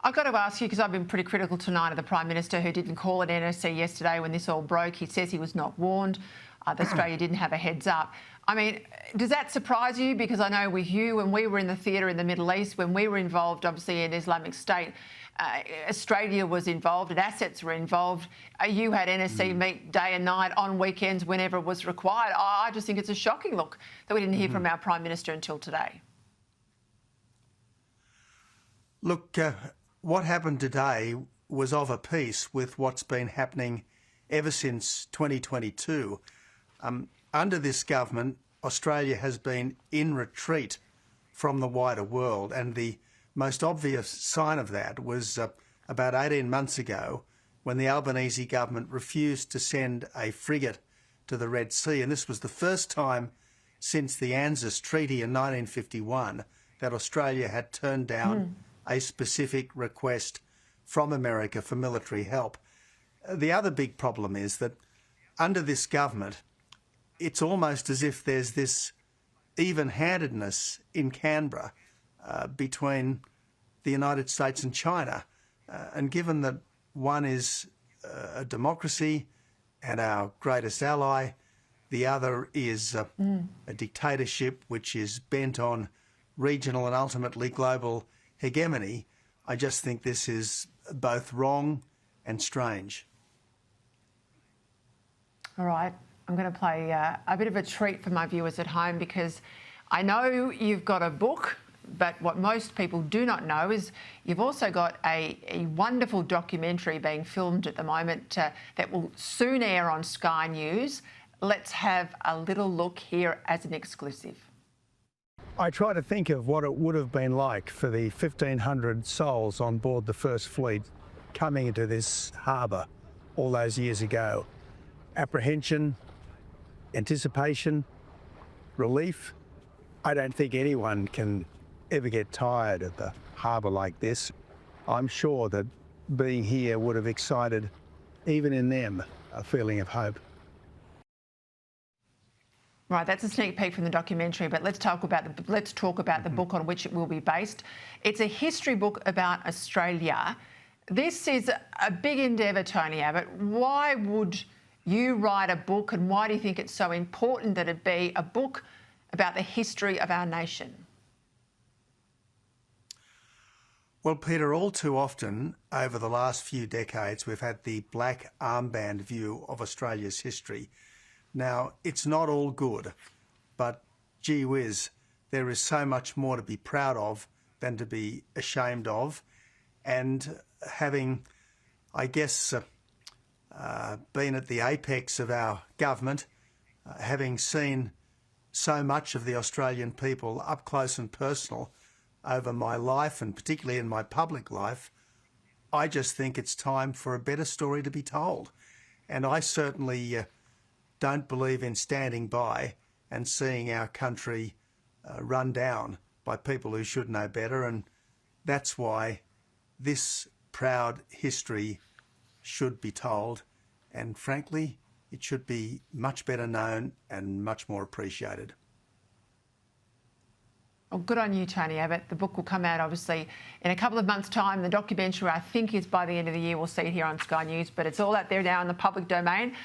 I've got to ask you, because I've been pretty critical tonight of the Prime Minister, who didn't call at NSC yesterday when this all broke. He says he was not warned, that Australia didn't have a heads up. I mean, does that surprise you? Because I know with you, when we were in the theatre in the Middle East, when we were involved, obviously, in Islamic State, Australia was involved and assets were involved. You had NSC meet day and night, on weekends, whenever it was required. I just think it's a shocking look that we didn't hear from our Prime Minister until today. Look, what happened today was of a piece with what's been happening ever since 2022. Under this government, Australia has been in retreat from the wider world, and the most obvious sign of that was about 18 months ago when the Albanese government refused to send a frigate to the Red Sea. And this was the first time since the ANZUS Treaty in 1951 that Australia had turned down a specific request from America for military help. The other big problem is that under this government, it's almost as if there's this even-handedness in Canberra between the United States and China. And given that one is a democracy and our greatest ally, the other is a dictatorship which is bent on regional and ultimately global hegemony, I just think this is both wrong and strange. All right. I'm going to play a bit of a treat for my viewers at home, because I know you've got a book, but what most people do not know is you've also got a wonderful documentary being filmed at the moment that will soon air on Sky News. Let's have a little look here as an exclusive. I try to think of what it would have been like for the 1,500 souls on board the First Fleet coming into this harbour all those years ago. Apprehension, anticipation, relief. I don't think anyone can ever get tired of the harbour like this. I'm sure that being here would have excited, even in them, a feeling of hope. Right, that's a sneak peek from the documentary, but let's talk about the book on which it will be based. It's a history book about Australia. This is a big endeavour, Tony Abbott. Why would you write a book, and why do you think it's so important that it be a book about the history of our nation? Well, Peter, all too often over the last few decades, we've had the black armband view of Australia's history. Now, it's not all good, but gee whiz, there is so much more to be proud of than to be ashamed of. And having, I guess, been at the apex of our government, having seen so much of the Australian people up close and personal over my life, and particularly in my public life, I just think it's time for a better story to be told. And I certainly don't believe in standing by and seeing our country run down by people who should know better. And that's why this proud history should be told. And frankly, it should be much better known and much more appreciated. Well, good on you, Tony Abbott. The book will come out, obviously, in a couple of months' time. The documentary, I think, is by the end of the year. We'll see it here on Sky News, but it's all out there now in the public domain.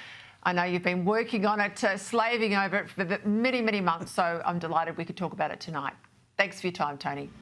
I know you've been working on it, slaving over it for many, many months, so I'm delighted we could talk about it tonight. Thanks for your time, Tony.